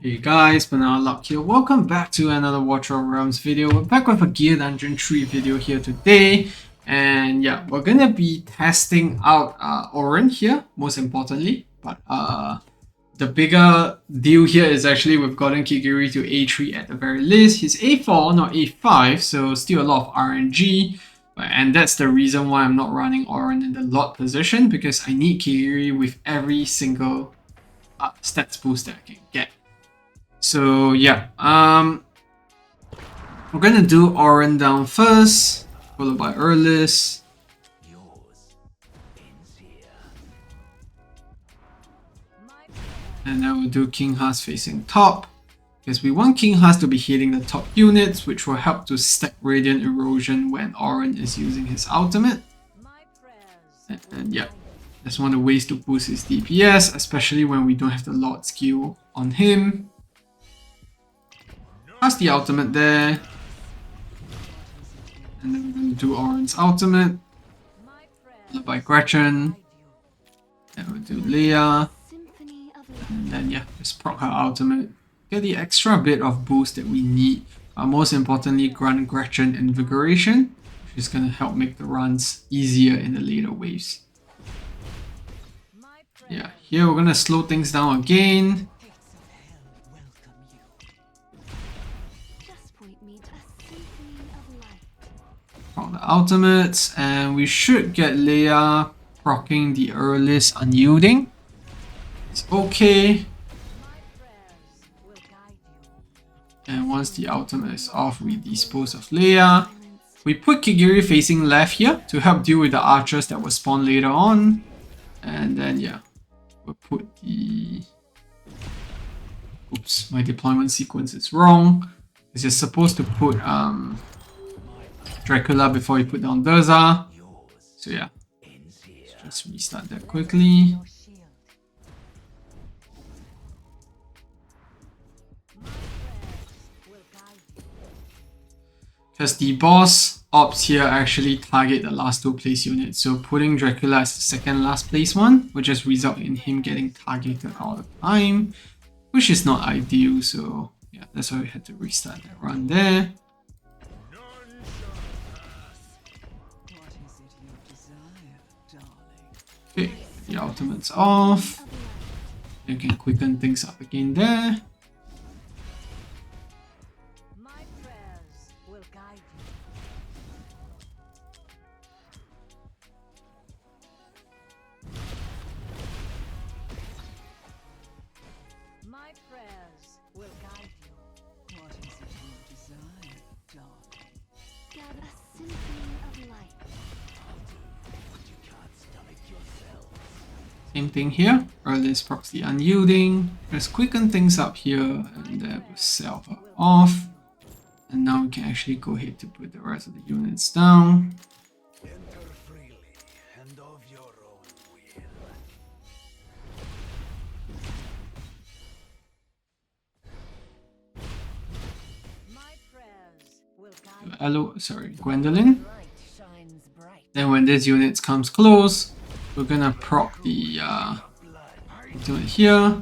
Hey guys, Banana Luck here. Welcome back to another Watch Our Realms video. We're back with a Gear Dungeon 3 video here today. And yeah, we're gonna be testing out Oren here, most importantly. But the bigger deal here is actually we've gotten Kigiri to A3 at the very least. He's A4, not A5, so still a lot of RNG. And that's the reason why I'm not running Oren in the lot position, because I need Kigiri with every single stats boost that I can get. So yeah, we're gonna do Oren down first, followed by Earlis. And then we'll do King Haas facing top, because we want King Haas to be hitting the top units, which will help to stack Radiant Erosion when Oren is using his ultimate. And yeah, that's one of the ways to boost his DPS, especially when we don't have the Lord skill on him. That's the ultimate there. And then we're going to do Oren's ultimate. Followed by Gretchen. Then we'll do Leah. And then yeah, just proc her ultimate. Get the extra bit of boost that we need. Most importantly, grant Gretchen Invigoration, which is going to help make the runs easier in the later waves. Yeah, here we're going to slow things down again. Proc the ultimates, and we should get Leia proccing the Earlis Unyielding. It's okay. And once the ultimate is off, we dispose of Leia. We put Kigiri facing left here to help deal with the archers that will spawn later on. And then yeah, we'll put the... Oops, my deployment sequence is wrong. Because you're supposed to put Dracula before you put down Durza. So yeah, let's just restart that quickly. Because the boss ops here actually target the last two place units, so putting Dracula as the second last place one will just result in him getting targeted all the time, which is not ideal. So yeah, that's why we had to restart that run there. Okay, the ultimate's off. You can quicken things up again there. Same thing here. Earlis procs the Unyielding. Just quicken things up here, and then we'll sell her off. And now we can actually go ahead to put the rest of the units down. Enter freely and of your own will. Gwendolyn. Then when this unit comes close, we're gonna proc the ultimate here.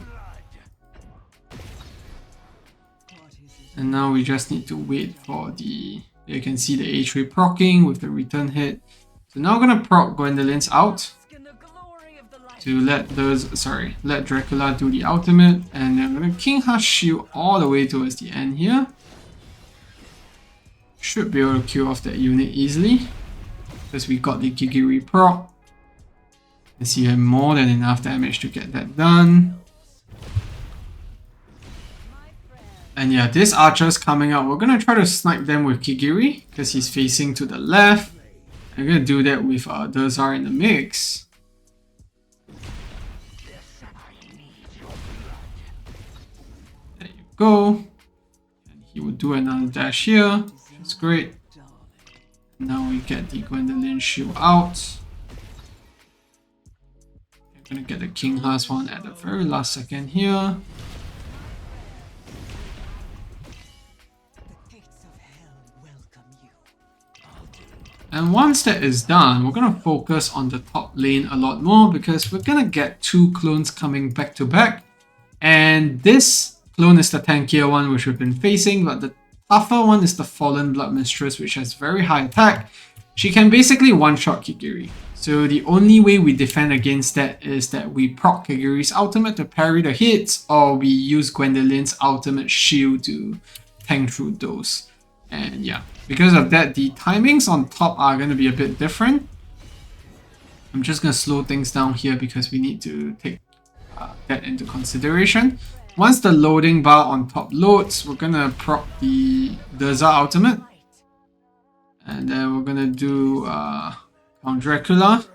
And now we just need to wait for the... You can see the A3 proccing with the return hit. So now we're gonna proc Gwendolyn's out to let Dracula do the ultimate, and then I'm gonna King Haas shield all the way towards the end here. Should be able to kill off that unit easily because we got the Kigiri proc. And see, you have more than enough damage to get that done. And yeah, this archer's coming out. We're gonna try to snipe them with Kigiri because he's facing to the left. I'm gonna do that with Durza in the mix. There you go. And he will do another dash here, which is great. Now we get the Gwendolyn shield out. I'm gonna get the King Haas one at the very last second here. And once that is done, we're gonna focus on the top lane a lot more because we're gonna get two clones coming back to back. And this clone is the tankier one, which we've been facing, but the tougher one is the Fallen Blood Mistress, which has very high attack. She can basically one-shot Kigiri. So the only way we defend against that is that we proc Kigiri's ultimate to parry the hits, or we use Gwendolyn's ultimate shield to tank through those. And yeah, because of that, the timings on top are going to be a bit different. I'm just going to slow things down here because we need to take that into consideration. Once the loading bar on top loads, we're going to proc the Durza ultimate. And then we're going to do Count Dracula.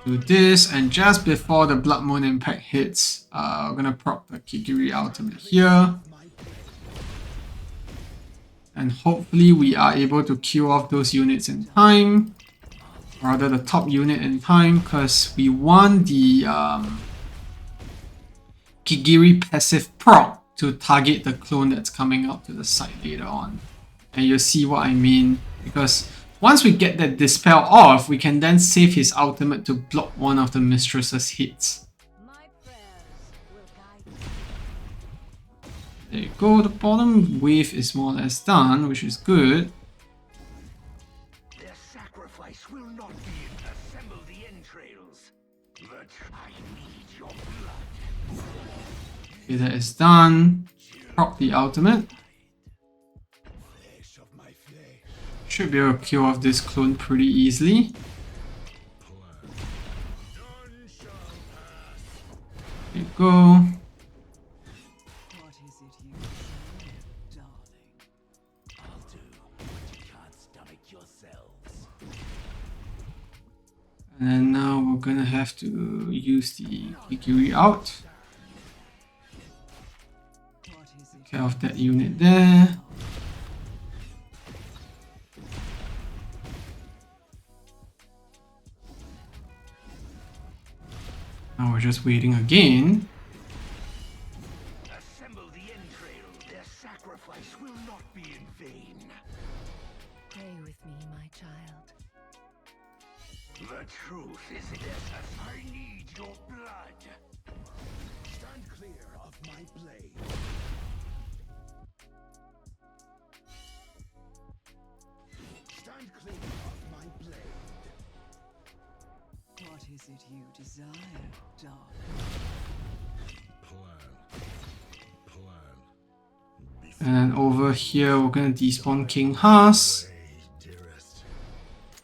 Do this, and just before the Blood Moon impact hits, we're going to proc the Kigiri ultimate here. And hopefully we are able to kill off those units in time. Or rather the top unit in time, because we want the Kigiri passive proc to target the clone that's coming out to the side later on. And you'll see what I mean, because once we get that dispel off, we can then save his ultimate to block one of the mistress's hits. There you go, the bottom wave is more or less done, which is good. Their sacrifice will not be assemble the entrails. But I need your blood. Okay, that is done. Proc the ultimate. Flesh of my flesh. Should be able to kill off this clone pretty easily. There you go. And then now we're gonna have to use the Kigiri out. Take care of that unit there. Now we're just waiting again. Assemble the entrail. Their sacrifice will not be in vain. Pray with me, my child. The truth is this. I need your blood. Stand clear of my blade. Stand clear of my blade. What is it you desire, darling? And over here we're gonna despawn King Haas.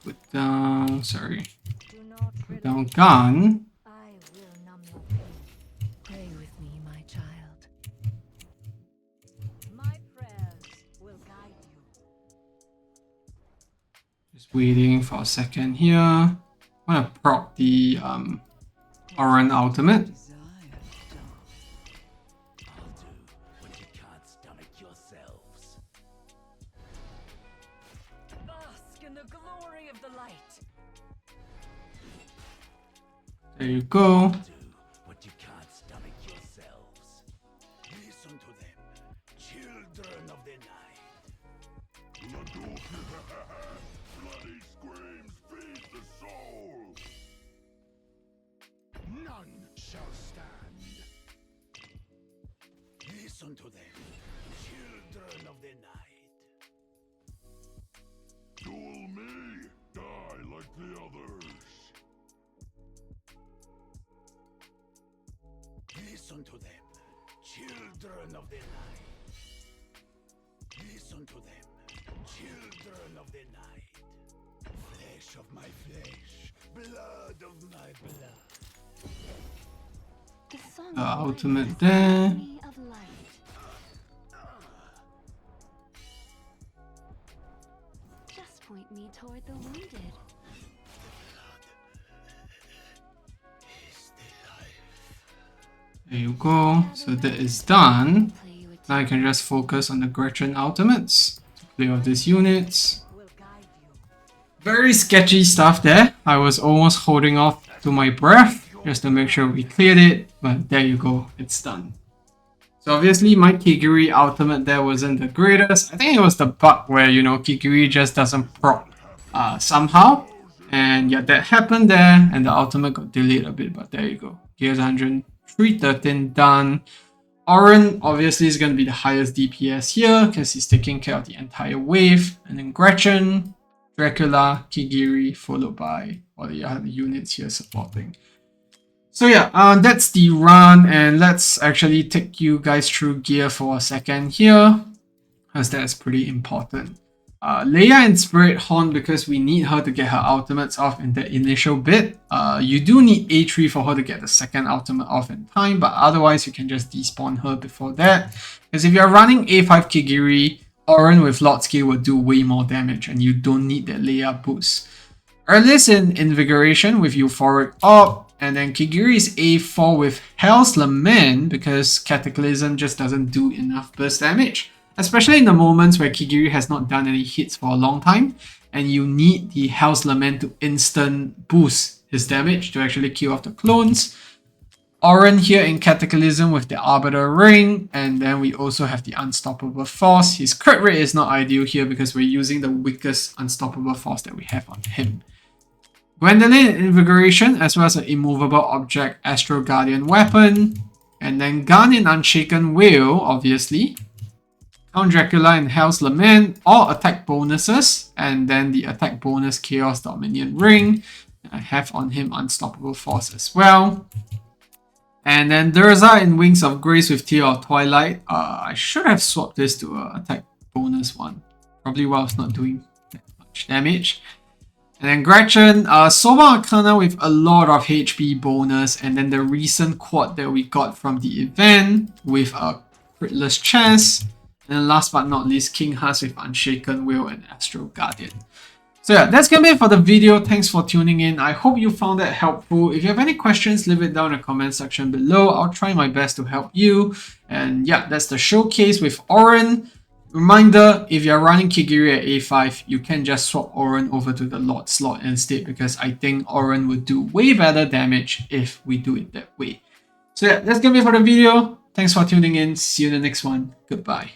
Put down, sorry. Put down Gun. I will numb your pain. Pray with me, my child. My prayers will guide you. Just waiting for a second here. I'm gonna proc the Oran ultimate. I'll do what you can't stomach yourselves. Bask in the glory of the light. There you go. Do what you can't stomach yourselves. Listen to them, children of the night. Bloody screams feed the soul. None shall stand. Listen to them, children of the night. Duel me, die like the others. Listen to them, children of the night. Listen to them, children of the night. Flesh of my flesh, blood of my blood. The sun The ultimate there. me of light. Just point me toward the wounded. There you go. So that is done. Play you a Now I can just focus on the Gretchen ultimates to clear off these units. will guide you. Very sketchy stuff there. I was almost holding off to my breath just to make sure we cleared it, but there you go, it's done. So obviously my Kigiri ultimate there wasn't the greatest. I think it was the bug where, you know, Kigiri just doesn't proc somehow. And yeah, that happened there, and the ultimate got delayed a bit, but there you go. Gears 100 313 done. Oren obviously is going to be the highest DPS here because he's taking care of the entire wave. And then Gretchen, Dracula, Kigiri, followed by all the other units here supporting. So yeah, that's the run, and let's actually take you guys through gear for a second here, because that's pretty important. Leia and Spirit Horn, because we need her to get her ultimates off in the initial bit. You do need A3 for her to get the second ultimate off in time, but otherwise you can just despawn her before that. Because if you're running A5 Kigiri, Oren with Lord Skill will do way more damage, and you don't need that Leia boost. Earliest in Invigoration with Euphoric Orb, and then Kigiri is A4 with Hell's Lament because Cataclysm just doesn't do enough burst damage. Especially in the moments where Kigiri has not done any hits for a long time, and you need the Hell's Lament to instant boost his damage to actually kill off the clones. Oren here in Cataclysm with the Arbiter Ring, and then we also have the Unstoppable Force. His crit rate is not ideal here because we're using the weakest Unstoppable Force that we have on him. Gwendolyn in Invigoration, as well as an immovable object Astro Guardian weapon. And then Gun in Unshaken Will, obviously. Count Dracula in Hell's Lament, all attack bonuses. And then the attack bonus Chaos Dominion Ring. I have on him Unstoppable Force as well. And then Durza in Wings of Grace with Tear of Twilight. I should have swapped this to an attack bonus one. Probably while it's not doing that much damage. And then Gretchen, Soba Arcana with a lot of HP bonus, and then the recent quad that we got from the event with a Critless Chest, and then last but not least, King Huss with Unshaken Will and Astral Guardian. So yeah, that's gonna be it for the video. Thanks for tuning in. I hope you found that helpful. If you have any questions, leave it down in the comment section below. I'll try my best to help you. And yeah, that's the showcase with Oren. Reminder, if you're running Kigiri at A5, you can just swap Oren over to the Lord slot instead, because I think Oren would do way better damage if we do it that way. So yeah, that's gonna be it for the video. Thanks for tuning in. See you in the next one. Goodbye.